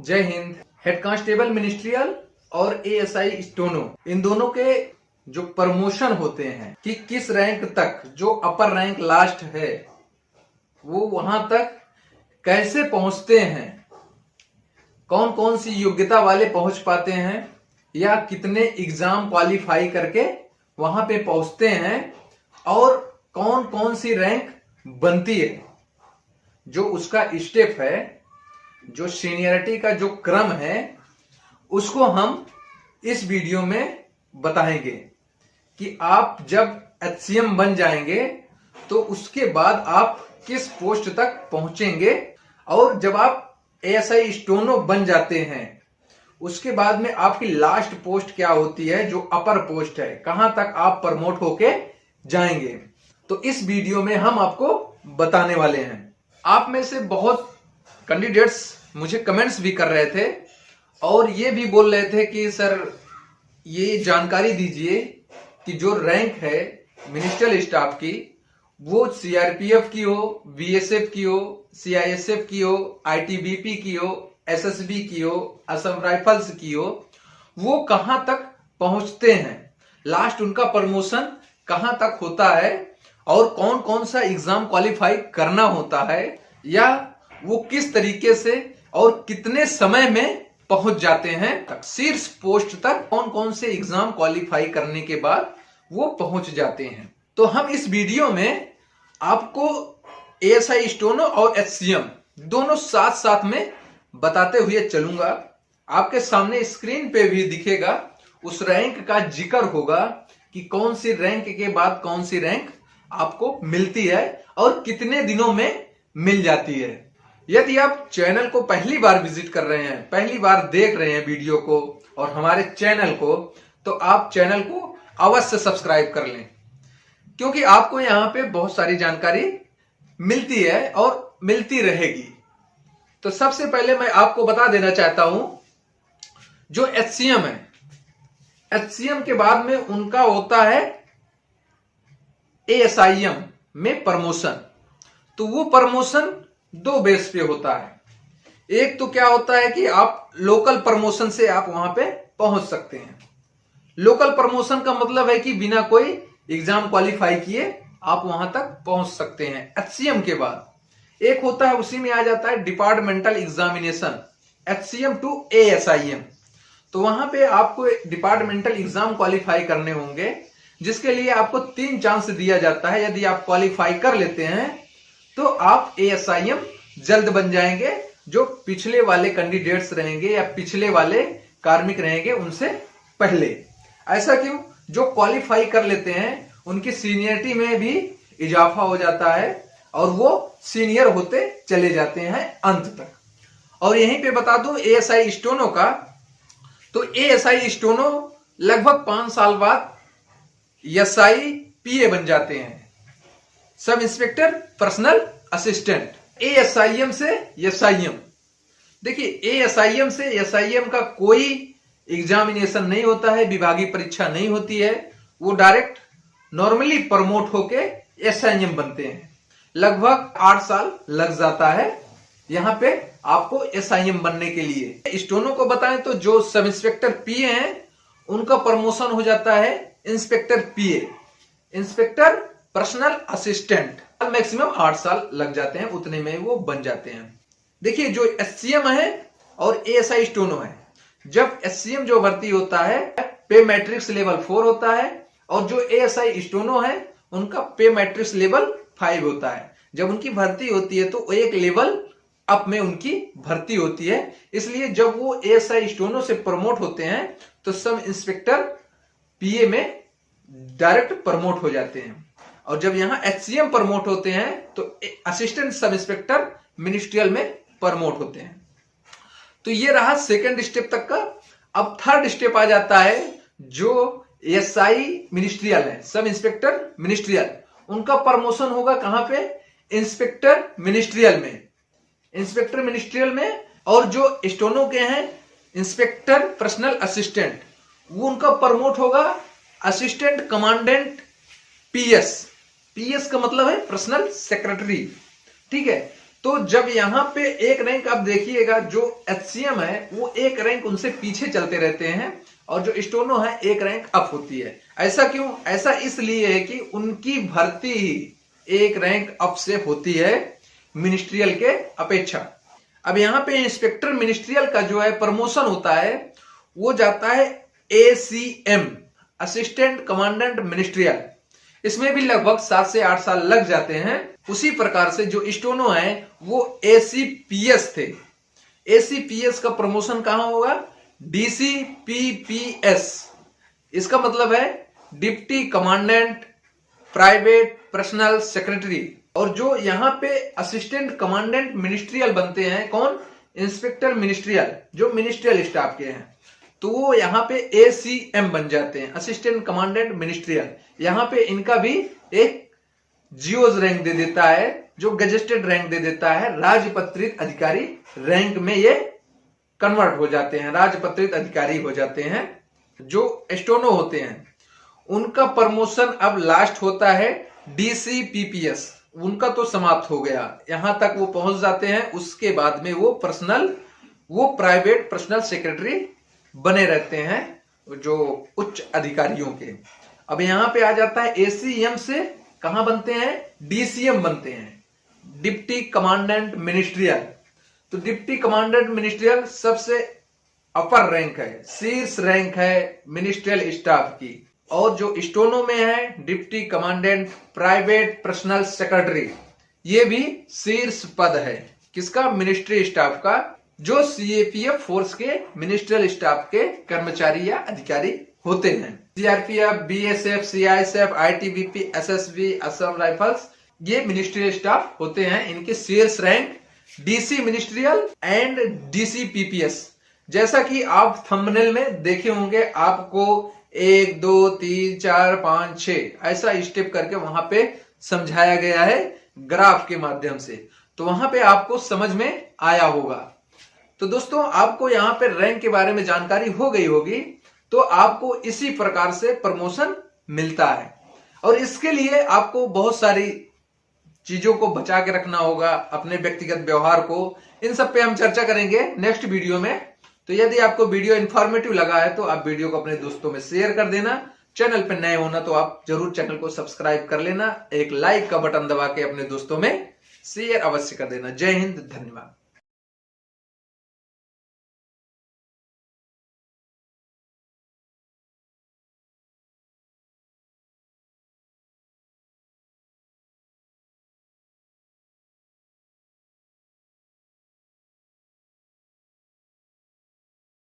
जय Hind. Head constable ministerial और ASI steno, इन दोनों के जो प्रमोशन होते हैं कि किस रैंक तक, जो अपर रैंक लास्ट है वो वहां तक कैसे पहुंचते हैं, कौन कौन सी योग्यता वाले पहुंच पाते हैं या कितने एग्जाम क्वालिफाई करके वहां पे पहुंचते हैं और कौन कौन सी रैंक बनती है, जो उसका स्टेप है, जो सीनियरिटी का जो क्रम है, उसको हम इस वीडियो में बताएंगे कि आप जब एचसीएम बन जाएंगे तो उसके बाद आप किस पोस्ट तक पहुंचेंगे, और जब आप एएसआई स्टोनो बन जाते हैं उसके बाद में आपकी लास्ट पोस्ट क्या होती है, जो अपर पोस्ट है, कहां तक आप प्रमोट होके जाएंगे। तो इस वीडियो में हम आपको बताने वाले हैं। आप में से बहुत कैंडिडेट्स मुझे कमेंट्स भी कर रहे थे और ये भी बोल रहे थे कि सर ये जानकारी दीजिए कि जो रैंक है मिनिस्ट्रियल स्टाफ की वो सीआरपीएफ की हो, बीएसएफ की हो, सीआईएसएफ की हो, आईटीबीपी की हो, एसएसबी की हो, असम राइफल्स की हो, वो कहां तक पहुंचते हैं, लास्ट उनका प्रमोशन कहां तक होता है और कौन कौन सा एग्जाम क्वालिफाई करना होता है, या वो किस तरीके से और कितने समय में पहुंच जाते हैं तक, शीर्ष पोस्ट तक कौन कौन से एग्जाम क्वालिफाई करने के बाद वो पहुंच जाते हैं। तो हम इस वीडियो में आपको एएसआई स्टोनो और एचसीएम दोनों साथ साथ में बताते हुए चलूंगा। आपके सामने स्क्रीन पे भी दिखेगा, उस रैंक का जिक्र होगा कि कौन सी रैंक के बाद कौन सी रैंक आपको मिलती है और कितने दिनों में मिल जाती है। यदि आप चैनल को पहली बार विजिट कर रहे हैं, पहली बार देख रहे हैं वीडियो को और हमारे चैनल को, तो आप चैनल को अवश्य सब्सक्राइब कर लें, क्योंकि आपको यहां पे बहुत सारी जानकारी मिलती है और मिलती रहेगी। तो सबसे पहले मैं आपको बता देना चाहता हूं, जो एचसीएम है, एचसीएम के बाद में उनका होता है एएसआईएम में प्रमोशन। तो वो प्रमोशन दो बेस पे होता है। एक तो क्या होता है कि आप लोकल प्रमोशन से आप वहां पे पहुंच सकते हैं। लोकल प्रमोशन का मतलब है कि बिना कोई एग्जाम क्वालिफाई किए आप वहां तक पहुंच सकते हैं। एचसीएम के बाद एक होता है, उसी में आ जाता है डिपार्टमेंटल एग्जामिनेशन, एचसीएम टू एएसआईएम। तो वहां पे आपको डिपार्टमेंटल एग्जाम क्वालिफाई करने होंगे, जिसके लिए आपको 3 चांस दिया जाता है। यदि आप क्वालिफाई कर लेते हैं तो आप एएसआईएम जल्द बन जाएंगे। जो पिछले वाले कैंडिडेट्स रहेंगे या पिछले वाले कार्मिक रहेंगे उनसे पहले। ऐसा क्यों? जो क्वालिफाई कर लेते हैं उनकी सीनियरिटी में भी इजाफा हो जाता है और वो सीनियर होते चले जाते हैं अंत तक। और यहीं पे बता दूं एएसआई स्टोनो का, तो एएसआई स्टोनो लगभग 5 साल बाद एसआई पीए बन जाते हैं, सब इंस्पेक्टर पर्सनल असिस्टेंट। एएसआईएम से एसआईएम, देखिए एएसआईएम से एसआईएम का कोई एग्जामिनेशन नहीं होता है, विभागीय परीक्षा नहीं होती है, वो डायरेक्ट नॉर्मली प्रमोट होके एसआईएम बनते हैं। लगभग 8 साल लग जाता है यहां पे आपको एसआईएम बनने के लिए। स्टोनो को बताएं तो जो सब इंस्पेक्टर पीए हैं उनका प्रमोशन हो जाता है इंस्पेक्टर पीए, इंस्पेक्टर पर्सनल असिस्टेंट। मैक्सिमम 8 साल लग जाते हैं, उतने में वो बन जाते हैं। देखिए जो एचसीएम है और एएसआई स्टोनो है, जब एचसीएम जो भर्ती होता है पे मैट्रिक्स लेवल 4 होता है, और जो एएसआई स्टोनो है उनका पे मैट्रिक्स लेवल 5 होता है। जब उनकी भर्ती होती है तो एक लेवल अप में उनकी भर्ती होती है। इसलिए जब वो एएसआई स्टोनो से प्रमोट होते हैं तो सब इंस्पेक्टर पीए में डायरेक्ट प्रमोट हो जाते हैं, और जब यहां एचसीएम प्रमोट होते हैं तो असिस्टेंट सब इंस्पेक्टर मिनिस्ट्रियल में प्रमोट होते हैं। तो ये रहा सेकंड स्टेप तक का। अब थर्ड स्टेप आ जाता है, जो एसआई मिनिस्ट्रियल है, सब इंस्पेक्टर मिनिस्ट्रियल, उनका प्रमोशन होगा कहां पे? इंस्पेक्टर मिनिस्ट्रियल में, इंस्पेक्टर मिनिस्ट्रियल में। और जो स्टोनो के हैं इंस्पेक्टर पर्सनल असिस्टेंट, वो उनका प्रमोट होगा असिस्टेंट कमांडेंट पीएस। पीएस का मतलब है पर्सनल सेक्रेटरी, ठीक है। तो जब यहां पे एक रैंक आप देखिएगा, जो HCM है वो एक रैंक उनसे पीछे चलते रहते हैं और जो स्टोनो है एक रैंक अप होती है। ऐसा क्यों? ऐसा इसलिए है कि उनकी भर्ती ही एक रैंक अप से होती है मिनिस्ट्रियल के अपेक्षा। अब यहां पे इंस्पेक्टर मिनिस्ट्रियल का जो है प्रमोशन होता है वो जाता है ACM, असिस्टेंट कमांडेंट मिनिस्ट्रियल। इसमें भी लगभग 7 से 8 साल लग जाते हैं। उसी प्रकार से जो स्टोनो है वो ACPS थे। ACPS का प्रमोशन कहां होगा? DCPPS। इसका मतलब है deputy commandant private personal secretary. और जो यहां पे असिस्टेंट कमांडेंट मिनिस्ट्रियल बनते हैं कौन? इंस्पेक्टर मिनिस्ट्रियल, जो मिनिस्ट्रियल स्टाफ के हैं, तो वो यहाँ पे ACM बन जाते हैं, असिस्टेंट कमांडेंट मिनिस्ट्रियल। यहाँ पे इनका भी एक जियोज रैंक दे देता है, जो गजेस्टेड रैंक दे देता है, राजपत्रित अधिकारी रैंक में ये कन्वर्ट हो जाते हैं, राजपत्रित अधिकारी हो जाते हैं। जो स्टोनो होते हैं उनका प्रमोशन अब लास्ट होता है DCPPS। उनका तो समाप्त हो गया, यहां तक वो पहुंच जाते हैं। उसके बाद में वो प्राइवेट पर्सनल सेक्रेटरी बने रहते हैं, जो उच्च अधिकारियों के। अब यहां पे आ जाता है ACM से कहां बनते हैं? DCM बनते हैं, डिप्टी कमांडेंट मिनिस्ट्रियल। तो डिप्टी कमांडेंट मिनिस्ट्रियल सबसे अपर रैंक है, शीर्ष रैंक है मिनिस्ट्रियल स्टाफ की। और जो स्टोनो में है deputy commandant private personal secretary, ये भी शीर्ष पद है। किसका? मिनिस्ट्री स्टाफ का, जो CAPF फोर्स के मिनिस्ट्रियल स्टाफ के कर्मचारी या अधिकारी होते हैं। CRPF, BSF, CISF, ITBP, SSB, Assam rifles, ये मिनिस्ट्रियल स्टाफ होते हैं। इनके शीर्ष rank DC ministerial and DCPPS। जैसा कि आप थंबनेल में देखे होंगे, आपको 1 2 3 4 5 6 ऐसा स्टेप करके वहां पे समझाया गया है ग्राफ के माध्यम से, तो वहां पे आपको समझ में आया होगा। तो दोस्तों, आपको यहां पे रैंक के बारे में जानकारी हो गई होगी, तो आपको इसी प्रकार से प्रमोशन मिलता है। और इसके लिए आपको बहुत सारी चीजों को बचा के रखना होगा, अपने व्यक्तिगत व्यवहार को। इन सब पे हम चर्चा करेंगे नेक्स्ट वीडियो में। तो यदि आपको वीडियो इंफॉर्मेटिव लगा है तो आप वीडियो को अपने दोस्तों में शेयर कर देना। चैनल पे नए होना तो आप जरूर चैनल को सब्सक्राइब कर लेना। एक लाइक का बटन दबा के अपने दोस्तों में शेयर अवश्य कर देना। जय हिंद, धन्यवाद।